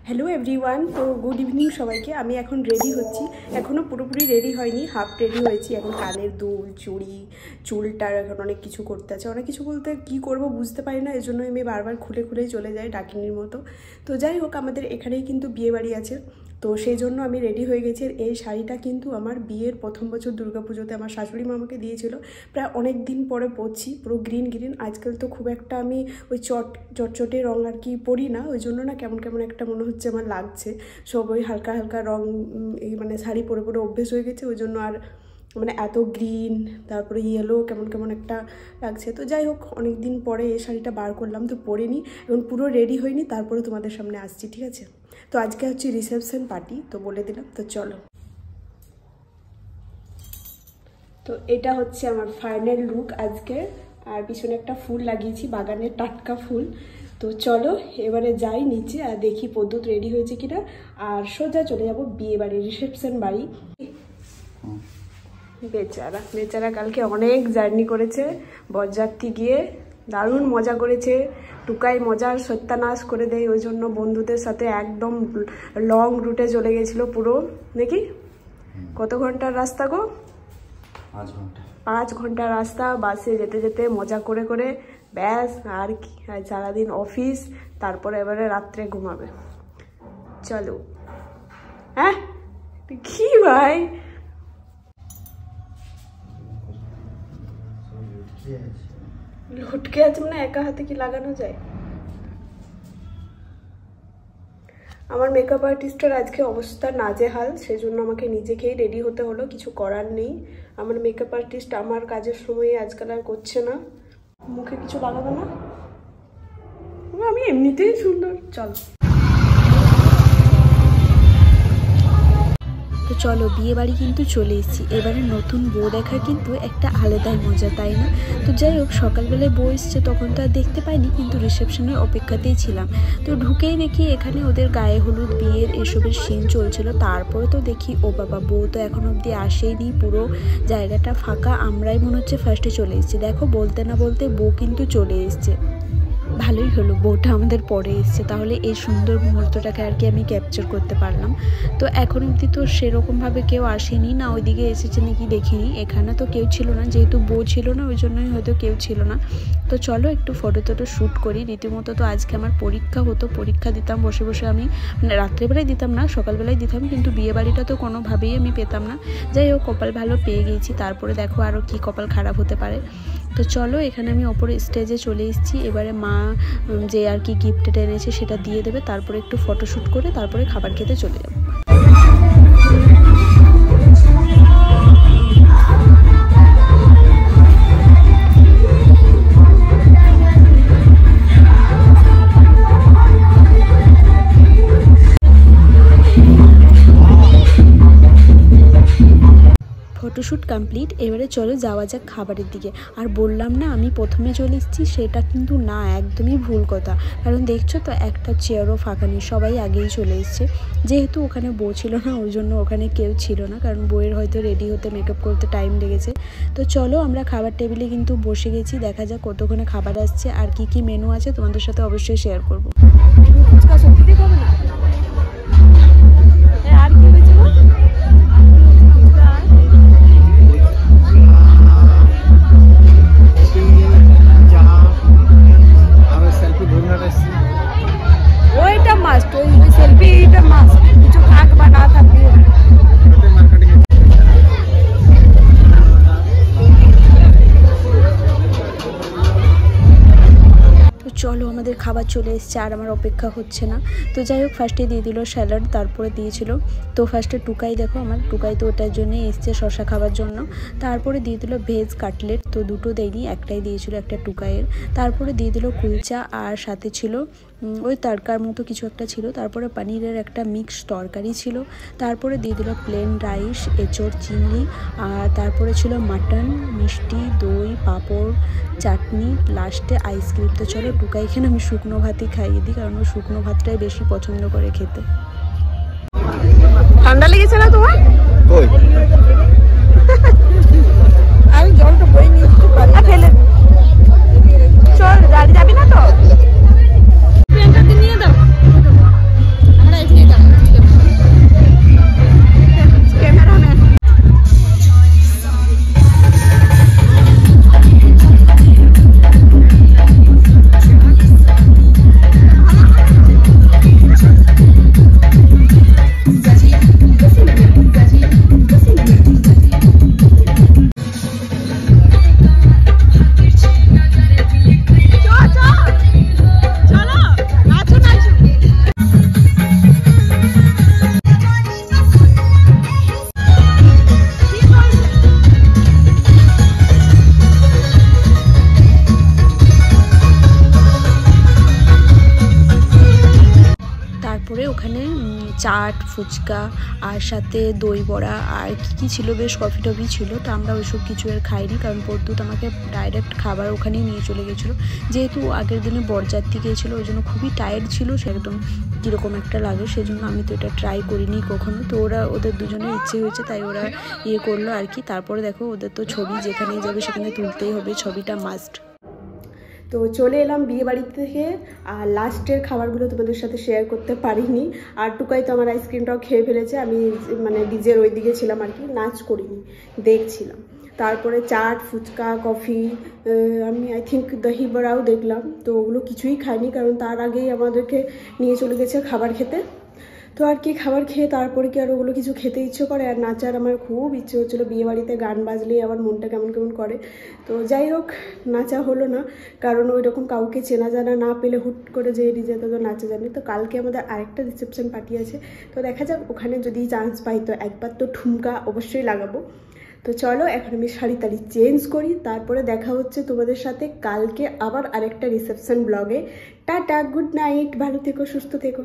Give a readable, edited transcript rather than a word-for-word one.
Hello everyone. तो good evening सबाइके। आमी एखन रेडी होच्छी, एखोनो पुरोपुरी रेडी हयनि, हाफ रेडी होयेछि। एखन कानेर दुल चूड़ी चुलटार एखन अनेक किछु करते आछे, अनेक किछु बोलते कि करब बुझते पारि ना, एजोन्नो आमी बारबार खुले खुलेई चले जाई डाकिनीर मतो। तो जाई होक आमादेर एखानेई किन्तु बिये बाड़ी आछे, तो सेई जोन्नो आमी रेडी हये गेछि। এই শাড়িটা কিন্তু আমার বিয়ের প্রথম বছর দুর্গাপুজোতে আমার শাশুড়ি মা আমাকে দিয়েছিল, প্রায় অনেক দিন পরে পরছি। পুরো গ্রিন গ্রিন। আজকাল তো খুব একটা আমি ওই চটচটে রং আর কি পরি না, ওই জন্য না কেমন কেমন একটা মনে হচ্ছে আমার লাগছে। সব ওই হালকা হালকা রং এই মানে শাড়ি পরে পরে অভ্যেস হয়ে গেছে, ওই জন্য আর মানে এত গ্রিন তারপরে ইয়েলো কেমন কেমন একটা লাগছে। তো যাই হোক, অনেক দিন পরে এই শাড়িটা বার করলাম, তো পরে নিই। এখন পুরো রেডি হইনি, তারপরে তোমাদের সামনে আসছি, ঠিক আছে? তো আজকে হচ্ছে রিসেপশন পার্টি, তো বলে দিলাম। তো চলো, তো এটা হচ্ছে আমার ফাইনাল লুক আজকে। আর পিছনে একটা ফুল লাগিয়েছি, বাগানের টাটকা ফুল। তো চলো এবারে যাই নিচে আর দেখি পদ্ধত রেডি হয়েছে কিনা, আর সোজা চলে যাব বিয়ে বাড়ি, রিসেপশন বাড়ি। বেচারা বেচারা কালকে অনেক জার্নি করেছে, বরযাত্রী গিয়ে দারুণ মজা করেছে। টুকাই মজার সত্যানাশ করে দেয়, ওই জন্য বন্ধুদের সাথে একদম লং রুটে চলে গেছিল পুরো। নাকি কত ঘন্টার রাস্তা গো? 5 ঘন্টা রাস্তা বাসে যেতে যেতে মজা করে করে ব্যাস। আর কি, আর সারাদিন অফিস, তারপরে এবারে রাত্রে ঘুমাবে। চলো। হ্যাঁ কি ভাই, লটকে আছে মানে একা হাতে কি লাগানো যায়? আমার মেকআপ আর্টিস্টের আজকে অবস্থা নাজেহাল, সেজন্য আমাকে নিজেকেই রেডি হতে হলো, কিছু করার নেই। আমার মেকআপ আর্টিস্ট আমার কাজের সময় আজকাল আর করছে না। মুখে কিছু লাগাবে না, আমি এমনিতেই সুন্দর। চল তো চলো, বিয়ে বাড়ি কিন্তু চলে এসেছি। এবারে নতুন বউ দেখা কিন্তু একটা আলাদাই মজা, তাই না? তো যাই হোক, সকালবেলায় বউ এসছে, তখন তো আর দেখতে পাইনি, কিন্তু রিসেপশনের অপেক্ষাতেই ছিলাম। তো ঢুকেই দেখি এখানে ওদের গায়ে হলুদ বিয়ের এসবের সিন চলছিল। তারপরে তো দেখি ও বাবা, বউ তো এখন অবধি আসেইনি, পুরো জায়গাটা ফাঁকা। আমরাই মনে হচ্ছে ফার্স্টে চলে এসেছি। দেখো, বলতে না বলতে বউ কিন্তু চলে এসছে। ভালোই হলো বউটা আমাদের পরে এসছে, তাহলে এই সুন্দর মুহূর্তটাকে আর কি আমি ক্যাপচার করতে পারলাম। তো এখন অবধি তো সেরকমভাবে কেউ আসেনি, না ওইদিকে এসেছে নাকি দেখিনি। এখানে তো কেউ ছিল না, যেহেতু বউ ছিল না ওই জন্যই হয়তো কেউ ছিল না। তো চলো একটু ফটো টটো শ্যুট করি। রীতিমতো তো আজকে আমার পরীক্ষা হতো, পরীক্ষা দিতাম বসে বসে আমি, মানে রাত্রেবেলায় দিতাম না, সকালবেলায় দিতাম, কিন্তু বিয়ে বাড়িটা তো কোনোভাবেই আমি পেতাম না। যাই হোক, কপাল ভালো পেয়ে গিয়েছি। তারপরে দেখো আরও কি কপাল খারাপ হতে পারে। তো চলো, এখানে আমি ওপরে স্টেজে চলে এসেছি। এবারে মা যে আর কি গিফটটা এনেছে সেটা দিয়ে দেবে, তারপরে একটু ফটোশ্যুট করে তারপরে খাবার খেতে চলে যাবো। Photoshoot complete. এবারে চলো যাওয়া যাক খাবারের দিকে। আর বললাম না আমি প্রথমে চলে এসেছি, সেটা কিন্তু না, একদমই ভুল কথা। কারণ দেখছো তো একটা চেয়ারও ফাঁকা নেই, সবাই আগেই চলে এসছে। যেহেতু ওখানে বউ ছিল না ওই জন্য ওখানে কেউ ছিল না, কারণ বউয়ের হয়তো রেডি হতে মেকআপ করতে টাইম লেগেছে। তো চলো আমরা খাবার টেবিলে কিন্তু বসে গেছি, দেখা যাক কতক্ষণে খাবার আসছে আর কি কি মেনু আছে তোমাদের সাথে অবশ্যই শেয়ার করবো। চলো আমাদের খাবার চলে এসছে আর আমার অপেক্ষা হচ্ছে না। তো যাই হোক, ফার্স্টে দিয়ে দিল স্যালাড, তারপরে দিয়েছিল তো ফার্স্টে টুকাই, দেখো আমার টুকাই তো ওটার জন্যই এসছে শশা খাবার জন্য। তারপরে দিয়ে দিল ভেজ কাটলেট, তো দুটো দেয়নি, একটাই দিয়েছিল, একটা টুকাইয়ের। তারপরে দিয়ে দিল কুলচা, আর সাথে ছিল ওই তরকার মতো কিছু একটা ছিল। তারপরে পনিরের একটা মিক্স তরকারি ছিল। তারপরে দিয়ে দিল প্লেন রাইস, এঁচড়, চিংড়ি, আর তারপরে ছিল মাটন, মিষ্টি, দই, পাঁপড়, চাটনি, লাস্টে আইসক্রিম। তো চলো টুকাইখানে আমি শুকনো ভাতই খাইয়ে দিই, কারণ ও শুকনো ভাতটাই বেশি পছন্দ করে খেতে। ঠান্ডা লেগেছে না তোমার? আমি জলটা বই নিয়ে ফেলে চল, গাড়ি যাবি না তো? নিয়ে দাও, আমরা ওখানে চাট, ফুচকা আর সাথে দই বড়া আর কী ছিল, বেশ কফি টফি ছিল। তো আমরা ওইসব কিছু আর খাইনি, কারণ প্রদ্যুৎ আমাকে ডাইরেক্ট খাবার ওখানেই নিয়ে চলে গেছিলো। যেহেতু আগের দিনে বরযাত্রী গিয়েছিলো, ওই জন্য খুবই টায়ার্ড ছিল, সে একদম কীরকম একটা লাগে, সেই জন্য আমি তো এটা ট্রাই করিনি কখনো। তো ওদের দুজনের ইচ্ছে হয়েছে, তাই ওরা করলো আর কি। তারপরে দেখো ওদের তো ছবি যেখানেই যাবে সেখানে তুলতেই হবে, ছবিটা মাস্ট। তো চলে এলাম বিয়ে বাড়ি থেকে, আর লাস্টের খাবারগুলো তোমাদের সাথে শেয়ার করতে পারিনি। আর টুকাই তো আমার আইসক্রিমটাও খেয়ে ফেলেছে, আমি মানে ডিজের ওই দিকে ছিলাম আর কি, নাচ করিনি, দেখছিলাম। তারপরে চাট, ফুচকা, কফি, আমি আই থিঙ্ক দহি বড়াও দেখলাম। তো ওগুলো কিছুই খাইনি, কারণ তার আগেই আমাদেরকে নিয়ে চলে গেছে খাবার খেতে। তো আর কি খাবার খেয়ে তারপরে কি আর ওগুলো কিছু খেতে ইচ্ছে করে। আর নাচার আমার খুব ইচ্ছে হচ্ছিলো, বিয়েবাড়িতে গান বাজলেই আমার মনটা কেমন কেমন করে। তো যাই হোক, নাচা হলো না, কারণ ওই রকম কাউকে চেনা জানা না পেলে হুট করে যে ডিজেতে তো নাচা জানি। তো কালকে আমাদের আরেকটা রিসেপশন পার্টি আছে, তো দেখা যাক ওখানে যদি চান্স পাই তো একবার তো ঠুমকা অবশ্যই লাগাবো। তো চলো এখন আমি শাড়ি তাড়ি চেঞ্জ করি, তারপরে দেখা হচ্ছে তোমাদের সাথে কালকে আবার আরেকটা রিসেপশন ব্লগে। টাটা, গুড নাইট, ভালো থেকো, সুস্থ থেকো।